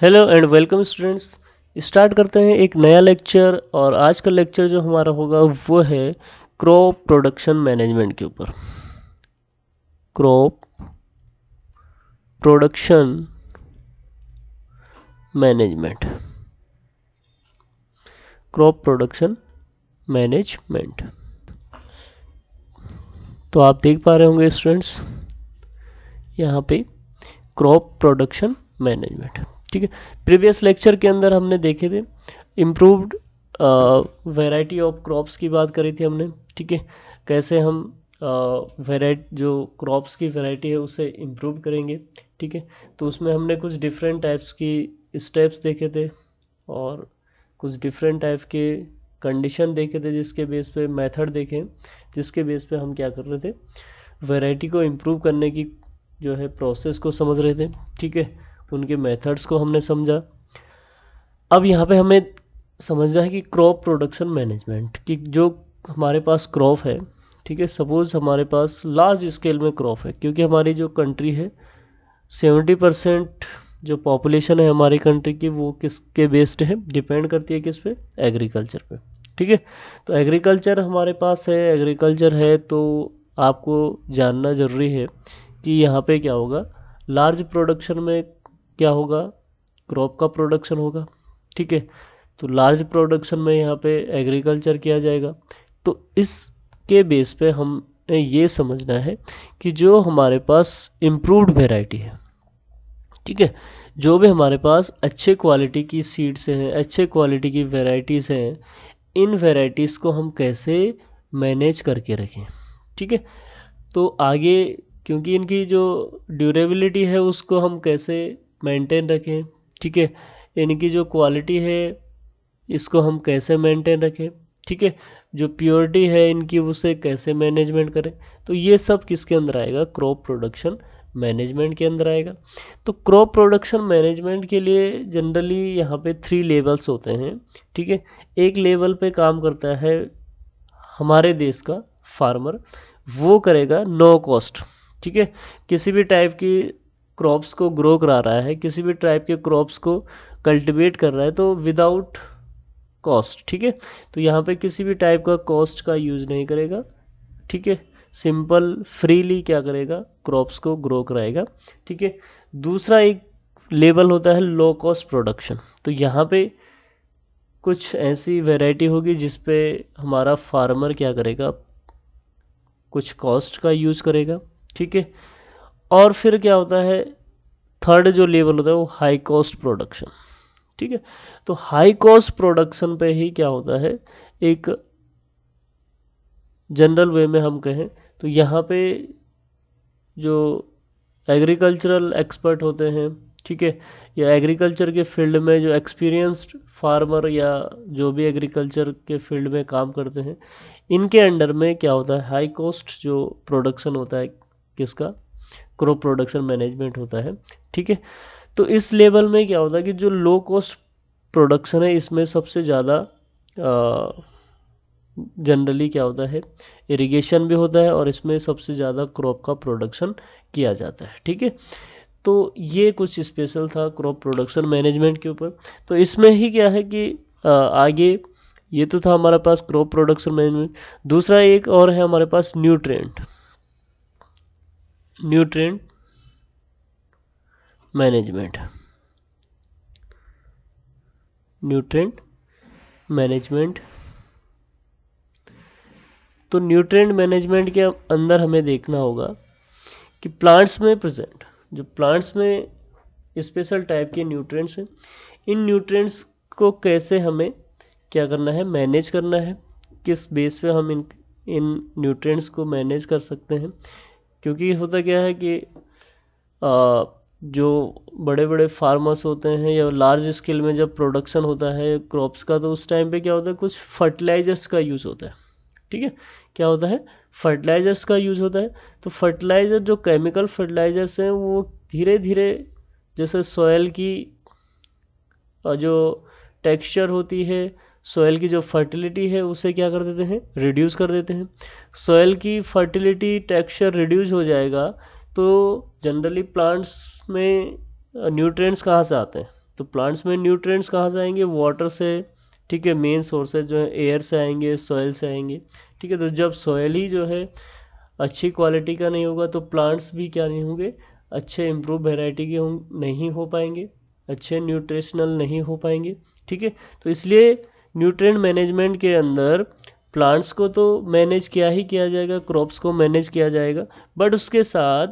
Hello and welcome students. Start करते हैं एक नया लेक्चर। और आज का लेक्चर जो हमारा होगा वो है क्रॉप प्रोडक्शन मैनेजमेंट के ऊपर। Crop production management. Crop production management. तो आप देख पा रहे होंगे स्टूडेंट्स यहाँ पे क्रॉप प्रोडक्शन मैनेजमेंट। ठीक है, प्रीवियस लेक्चर के अंदर हमने देखे थे इम्प्रूव्ड वैरायटी ऑफ क्रॉप्स की बात करी थी हमने। ठीक है, कैसे हम वैरायटी जो क्रॉप्स की वैरायटी है उसे इम्प्रूव करेंगे। ठीक है, तो उसमें हमने कुछ डिफरेंट टाइप्स की स्टेप्स देखे थे और कुछ डिफरेंट टाइप के कंडीशन देखे थे, जिसके बेस पे मेथड देखे, जिसके बेस पे हम क्या कर रहे थे, वैरायटी को इम्प्रूव करने की जो है प्रोसेस को समझ रहे थे। ठीक है, उनके मेथड्स को हमने समझा। अब यहाँ पे हमें समझना है कि क्रॉप प्रोडक्शन मैनेजमेंट की जो हमारे पास क्रॉप है। ठीक है, सपोज हमारे पास लार्ज स्केल में क्रॉप है, क्योंकि हमारी जो कंट्री है 70% जो पॉपुलेशन है हमारी कंट्री की वो किसके बेस्ड है, डिपेंड करती है किस पे, एग्रीकल्चर पे। ठीक है, तो एग्रीकल्चर हमारे पास है, एग्रीकल्चर है तो आपको जानना ज़रूरी है कि यहाँ पे क्या होगा, लार्ज प्रोडक्शन में क्या होगा, क्रॉप का प्रोडक्शन होगा। ठीक है, तो लार्ज प्रोडक्शन में यहाँ पे एग्रीकल्चर किया जाएगा। तो इसके बेस पे हमें ये समझना है कि जो हमारे पास इम्प्रूव्ड वेराइटी है, ठीक है, जो भी हमारे पास अच्छे क्वालिटी की सीड्स हैं, अच्छे क्वालिटी की वेराइटीज़ हैं, इन वेराइटीज़ को हम कैसे मैनेज करके रखें। ठीक है, तो आगे क्योंकि इनकी जो ड्यूरेबिलिटी है उसको हम कैसे मेंटेन रखें। ठीक है, इनकी जो क्वालिटी है इसको हम कैसे मेंटेन रखें। ठीक है, जो प्योरिटी है इनकी उसे कैसे मैनेजमेंट करें। तो ये सब किसके अंदर आएगा, क्रॉप प्रोडक्शन मैनेजमेंट के अंदर आएगा। तो क्रॉप प्रोडक्शन मैनेजमेंट के लिए जनरली यहाँ पे 3 लेवल्स होते हैं। ठीक है, एक लेवल पे काम करता है हमारे देश का फार्मर, वो करेगा नो कॉस्ट। ठीक है, किसी भी टाइप की क्रॉप्स को ग्रो करा रहा है, किसी भी टाइप के क्रॉप्स को कल्टीवेट कर रहा है तो विदाउट कॉस्ट। ठीक है, तो यहाँ पे किसी भी टाइप का कॉस्ट का यूज नहीं करेगा। ठीक है, सिंपल फ्रीली क्या करेगा, क्रॉप्स को ग्रो कराएगा। ठीक है, दूसरा एक लेवल होता है लो कॉस्ट प्रोडक्शन। तो यहाँ पे कुछ ऐसी वैरायटी होगी जिस पे हमारा फार्मर क्या करेगा, कुछ कॉस्ट का यूज करेगा। ठीक है, और फिर क्या होता है, थर्ड जो लेवल होता है वो हाई कॉस्ट प्रोडक्शन। ठीक है, तो हाई कॉस्ट प्रोडक्शन पे ही क्या होता है, एक जनरल वे में हम कहें तो यहाँ पे जो एग्रीकल्चरल एक्सपर्ट होते हैं, ठीक है, या एग्रीकल्चर के फील्ड में जो एक्सपीरियंस्ड फार्मर या जो भी एग्रीकल्चर के फील्ड में काम करते हैं, इनके अंडर में क्या होता है, हाई कॉस्ट जो प्रोडक्शन होता है किसका, क्रॉप प्रोडक्शन मैनेजमेंट होता है। ठीक है, तो इस लेवल में क्या होता है कि जो लो कॉस्ट प्रोडक्शन है इसमें सबसे ज़्यादा जनरली क्या होता है, इरिगेशन भी होता है और इसमें सबसे ज़्यादा क्रॉप का प्रोडक्शन किया जाता है। ठीक है, तो ये कुछ स्पेशल था क्रॉप प्रोडक्शन मैनेजमेंट के ऊपर। तो इसमें ही क्या है कि आगे ये तो था हमारे पास क्रॉप प्रोडक्शन मैनेजमेंट। दूसरा एक और है हमारे पास न्यूट्रिएंट मैनेजमेंट। न्यूट्रिएंट मैनेजमेंट, तो न्यूट्रिएंट मैनेजमेंट के अंदर हमें देखना होगा कि प्लांट्स में प्रेजेंट, जो प्लांट्स में स्पेशल टाइप के न्यूट्रिएंट्स हैं, इन न्यूट्रिएंट्स को कैसे हमें क्या करना है, मैनेज करना है, किस बेस पे हम इन न्यूट्रिएंट्स को मैनेज कर सकते हैं। क्योंकि होता क्या है कि जो बड़े बड़े फार्मर्स होते हैं या लार्ज स्केल में जब प्रोडक्शन होता है क्रॉप्स का, तो उस टाइम पे क्या होता है, कुछ फर्टिलाइजर्स का यूज़ होता है। ठीक है, क्या होता है, फर्टिलाइजर्स का यूज़ होता है। तो फर्टिलाइज़र जो केमिकल फर्टिलाइजर्स हैं वो धीरे धीरे जैसे सॉयल की जो टेक्सचर होती है, सॉयल की जो फर्टिलिटी है उसे क्या कर देते हैं, रिड्यूस कर देते हैं। सॉयल की फर्टिलिटी टेक्सचर रिड्यूस हो जाएगा तो जनरली प्लांट्स में न्यूट्रिएंट्स कहाँ से आते हैं, तो प्लांट्स में न्यूट्रिएंट्स कहाँ से आएंगे? वाटर से, ठीक है। मेन सोर्सेज जो है एयर से आएंगे, सॉइल से आएंगे, ठीक है। तो जब सॉइल ही जो है अच्छी क्वालिटी का नहीं होगा तो प्लांट्स भी क्या नहीं होंगे? अच्छे इम्प्रूव वेराइटी के नहीं हो पाएंगे, अच्छे न्यूट्रिशनल नहीं हो पाएंगे, ठीक है। तो इसलिए न्यूट्रिएंट मैनेजमेंट के अंदर प्लांट्स को तो मैनेज ही किया जाएगा, क्रॉप्स को मैनेज किया जाएगा, बट उसके साथ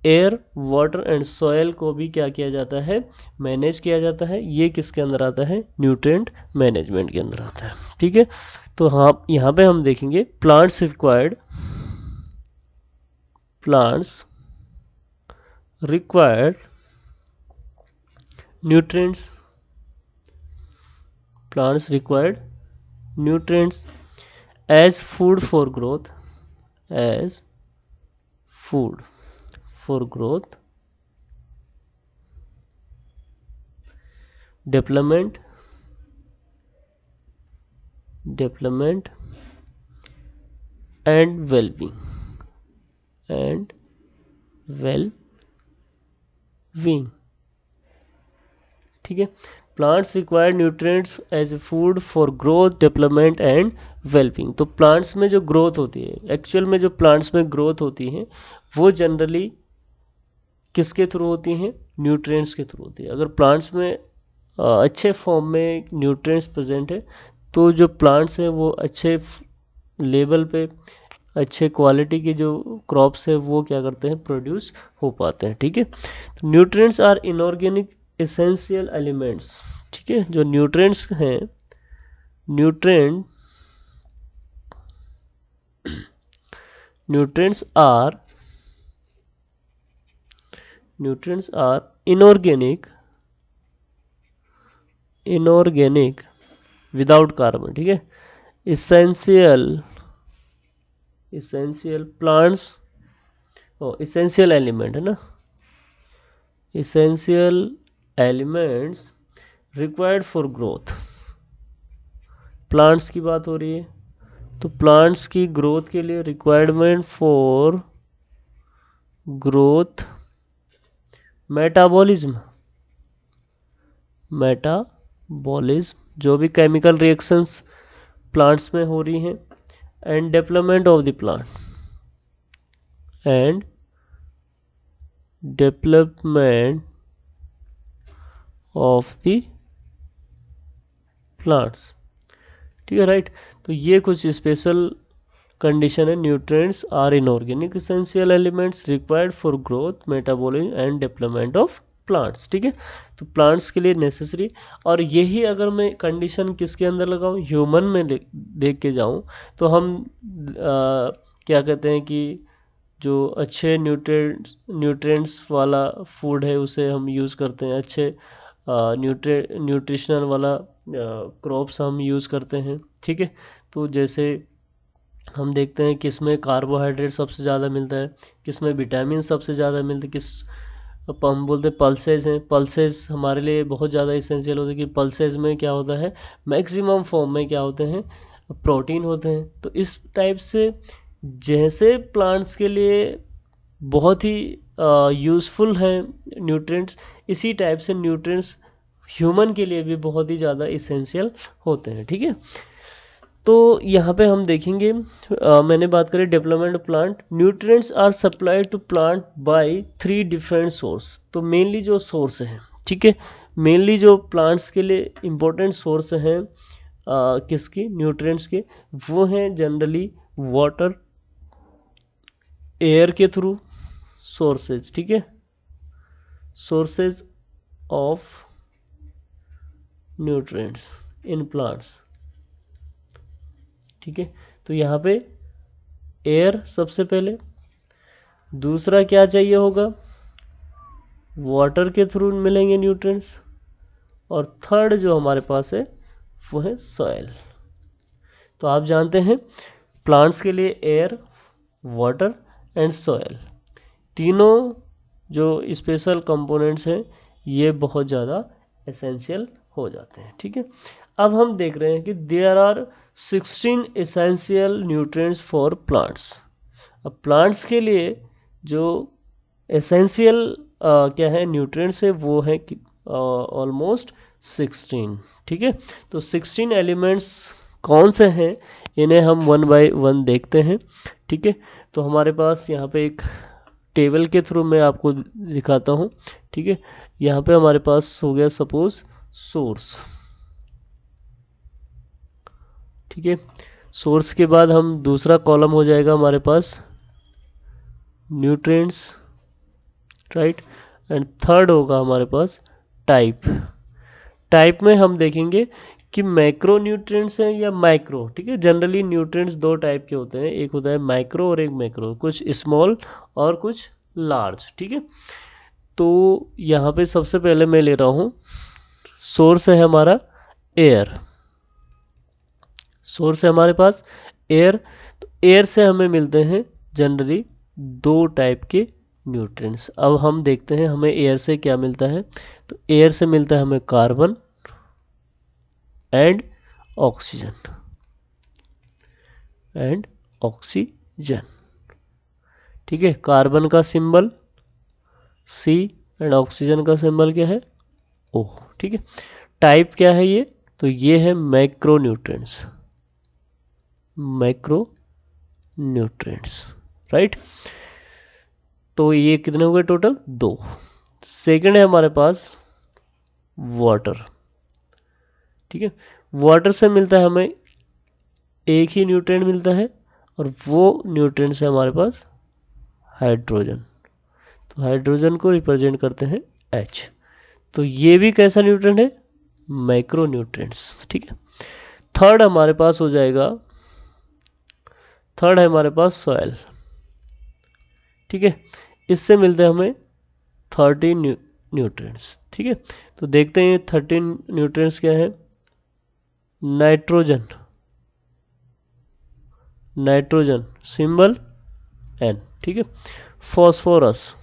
एयर, वाटर एंड सॉयल को भी क्या किया जाता है? मैनेज किया जाता है। ये किसके अंदर आता है? न्यूट्रिएंट मैनेजमेंट के अंदर आता है, ठीक है। तो हाँ, यहाँ पे हम देखेंगे plants required nutrients plants required nutrients as food for growth, as food for growth, development and well-being, ठीक है। Plants require nutrients as a food for growth, development and wellbeing. तो प्लांट्स में जो ग्रोथ होती है, एक्चुअल में जो plants में ग्रोथ होती है वो जनरली किसके थ्रू होती हैं? न्यूट्रिएंट्स के थ्रू होती है। अगर प्लांट्स में अच्छे फॉर्म में न्यूट्रिएंट्स प्रेजेंट है तो जो प्लांट्स हैं वो अच्छे लेवल पे, अच्छे क्वालिटी के जो क्रॉप्स है वो क्या करते हैं? प्रोड्यूस हो पाते हैं, ठीक है। तो nutrients are inorganic essential elements, ठीक है। जो न्यूट्रिएंट्स हैं, nutrients are inorganic without carbon, ठीक है। एसेंशियल प्लांट्स, एसेंशियल एलिमेंट है ना, essential elements required for growth. Plants की बात हो रही है तो प्लांट्स की ग्रोथ के लिए रिक्वायरमेंट फॉर ग्रोथ, मेटाबॉलिज्म जो भी केमिकल रिएक्शंस प्लांट्स में हो रही हैं, and development of the plant, ठीक है, राइट। तो ये कुछ स्पेशल कंडीशन है। Nutrients are inorganic essential elements required for growth, metabolism and development of plants, ठीक है। तो प्लांट्स के लिए नेसेसरी, और यही अगर मैं कंडीशन किसके अंदर लगाऊं? ह्यूमन में देख के जाऊं तो हम क्या कहते हैं कि जो अच्छे न्यूट्रिएंट्स वाला फूड है उसे हम यूज़ करते हैं, अच्छे न्यूट्रिशनल वाला क्रॉप्स हम यूज़ करते हैं, ठीक है। तो जैसे हम देखते हैं किस में कार्बोहाइड्रेट सबसे ज़्यादा मिलता है, किस में विटामिन सबसे ज़्यादा मिलते हैं, हम बोलते हैं पल्सेस हैं। पल्सेस हमारे लिए बहुत ज़्यादा इसेंशियल होते हैं कि पल्सेस में क्या होता है? मैक्सिमम फॉर्म में क्या होते हैं? प्रोटीन होते हैं। तो इस टाइप से जैसे प्लांट्स के लिए बहुत ही यूज़फुल है न्यूट्रिएंट्स, इसी टाइप से न्यूट्रिएंट्स ह्यूमन के लिए भी बहुत ही ज़्यादा इसेंशियल होते हैं, ठीक है। तो यहाँ पे हम देखेंगे, मैंने बात करी development plant, nutrients are supplied to plant by 3 different source. तो मेनली जो सोर्स है, ठीक है, मेनली जो प्लांट्स के लिए इम्पोर्टेंट सोर्स हैं किसकी? न्यूट्रिएंट्स के, वो हैं जनरली वाटर, एयर के थ्रू सोर्सेज, ठीक है, sources of nutrients in plants, ठीक है। तो यहाँ पे एयर सबसे पहले, दूसरा क्या चाहिए होगा? वाटर के थ्रू मिलेंगे न्यूट्रिएंट्स, और थर्ड जो हमारे पास है वो है सॉइल। तो आप जानते हैं प्लांट्स के लिए एयर, वाटर एंड सॉइल, तीनों जो स्पेशल कंपोनेंट्स हैं ये बहुत ज़्यादा एसेंशियल हो जाते हैं, ठीक है। अब हम देख रहे हैं कि there are 16 essential nutrients for plants. अब प्लांट्स के लिए जो एसेंशियल क्या है न्यूट्रिएंट्स है वो है ऑलमोस्ट 16। ठीक है, तो 16 एलिमेंट्स कौन से हैं इन्हें हम वन बाय वन देखते हैं। ठीक है, तो हमारे पास यहाँ पे एक टेबल के थ्रू मैं आपको दिखाता हूँ। ठीक है, यहाँ पे हमारे पास हो गया सपोज सोर्स। ठीक है, सोर्स के बाद हम दूसरा कॉलम हो जाएगा हमारे पास न्यूट्रिएंट्स, राइट, एंड थर्ड होगा हमारे पास टाइप। टाइप में हम देखेंगे कि मैक्रो न्यूट्रिएंट्स हैं या माइक्रो। ठीक है, जनरली न्यूट्रिएंट्स दो टाइप के होते हैं, एक होता है माइक्रो और एक मैक्रो, कुछ स्मॉल और कुछ लार्ज। ठीक है, तो यहाँ पे सबसे पहले मैं ले रहा हूँ सोर्स है हमारा एयर। सोर्स है हमारे पास एयर, तो एयर से हमें मिलते हैं जनरली दो टाइप के न्यूट्रिएंट्स। अब हम देखते हैं हमें एयर से क्या मिलता है। तो एयर से मिलता है हमें कार्बन एंड ऑक्सीजन ठीक है, कार्बन का सिंबल C एंड ऑक्सीजन का सिंबल क्या है O। ठीक है, टाइप क्या है ये, तो ये है मैक्रो न्यूट्रिएंट्स, राइट। तो ये कितने हो गए टोटल, 2। सेकंड है हमारे पास वाटर। ठीक है, वाटर से मिलता है हमें एक ही न्यूट्रिएंट मिलता है, और वो न्यूट्रिएंट्स है हमारे पास हाइड्रोजन। तो हाइड्रोजन को रिप्रेजेंट करते हैं H। तो ये भी कैसा न्यूट्रिएंट है, मैक्रो न्यूट्रिएंट्स। ठीक है, थर्ड हमारे पास हो जाएगा, थर्ड है हमारे पास सॉइल। ठीक है, इससे मिलते हैं हमें 13 न्यूट्रिएंट्स। ठीक है, तो देखते हैं 13 न्यूट्रिएंट्स क्या है। Nitrogen, nitrogen symbol N। ठीक है, फॉस्फोरस,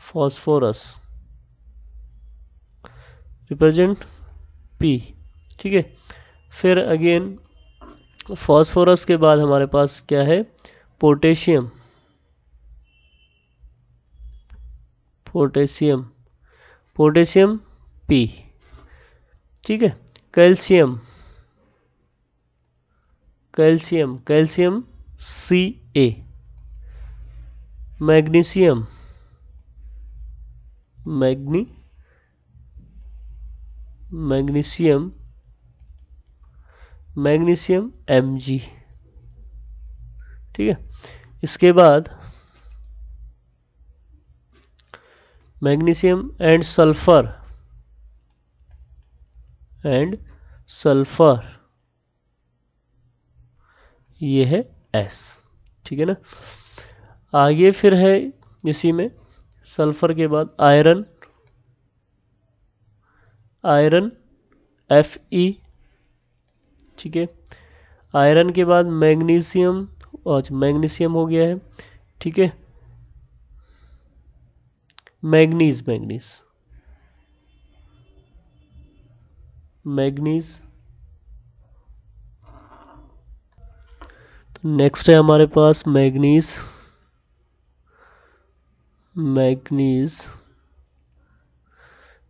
फॉस्फोरस रिप्रेजेंट P। ठीक है, फिर अगेन फॉस्फोरस के बाद हमारे पास क्या है, पोटेशियम, पोटेशियम, पोटेशियम P। ठीक है, calcium, calcium, calcium Ca। Magnesium, magnesium, magnesium Mg। ठीक है, इसके बाद मैग्नीशियम एंड सल्फर, ये है S। ठीक है ना, आगे फिर है इसी में सल्फर के बाद आयरन, आयरन Fe। ठीक है, आयरन के बाद मैग्नीशियम, और मैग्नीशियम हो गया है। ठीक है, मैग्नीज, तो नेक्स्ट है हमारे पास मैग्नीज,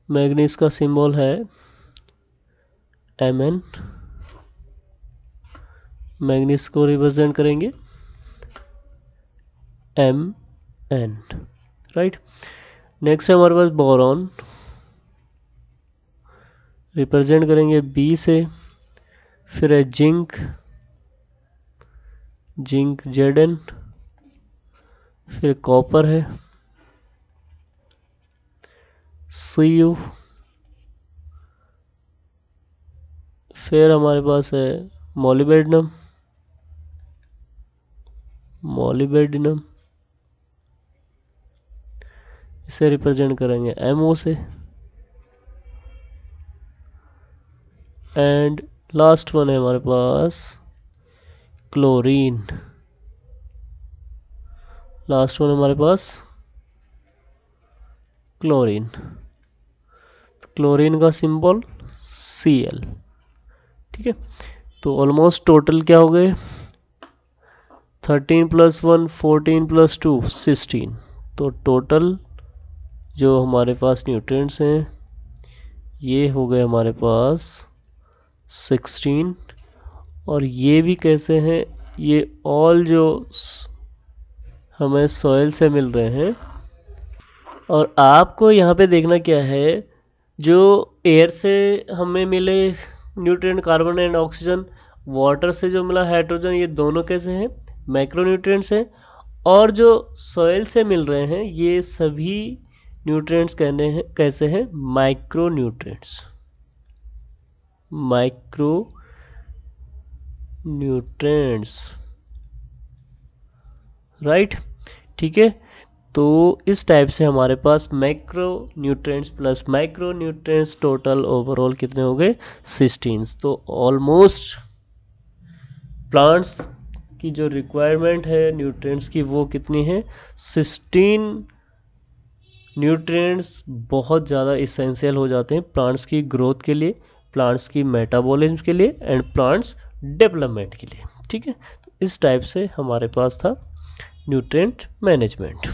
मैग्नीज का सिंबल है Mn। मैग्नीज को रिप्रेजेंट करेंगे Mn, राइट। नेक्स्ट है हमारे पास बोरॉन, रिप्रेजेंट करेंगे B से। फिर है जिंक, Zn। फिर कॉपर है Cu। फिर हमारे पास है मोलिबेडिनम, इसे रिप्रेजेंट करेंगे Mo से। एंड लास्ट वन है हमारे पास क्लोरीन, क्लोरीन का सिंबल Cl। ठीक है, तो ऑलमोस्ट टोटल क्या हो गए, 13 + 1 14 + 2 16। तो टोटल जो हमारे पास न्यूट्रिएंट्स हैं ये हो गए हमारे पास 16, और ये भी कैसे हैं, ये ऑल जो हमें सॉइल से मिल रहे हैं। और आपको यहाँ पे देखना क्या है, जो एयर से हमें मिले nutrient carbon and oxygen, water से जो मिला हाइड्रोजन, ये दोनों कैसे हैं, मैक्रोन्यूट्रिएंट्स हैं। और जो सॉइल से मिल रहे हैं ये सभी न्यूट्रिएंट्स कहने हैं कैसे हैं, माइक्रोन्यूट्रिएंट्स, माइक्रोन्यूट्रिएंट्स, राइट। ठीक है, तो इस टाइप से हमारे पास macronutrients plus micronutrients total overall कितने हो गए, 16। तो ऑलमोस्ट प्लांट्स की जो रिक्वायरमेंट है न्यूट्रिएंट्स की वो कितनी है, 16 न्यूट्रिएंट्स बहुत ज़्यादा इसेंशियल हो जाते हैं प्लांट्स की ग्रोथ के लिए, प्लांट्स की मेटाबॉलिज्म के लिए एंड प्लांट्स डेवलपमेंट के लिए। ठीक है, तो इस टाइप से हमारे पास था न्यूट्रिएंट मैनेजमेंट।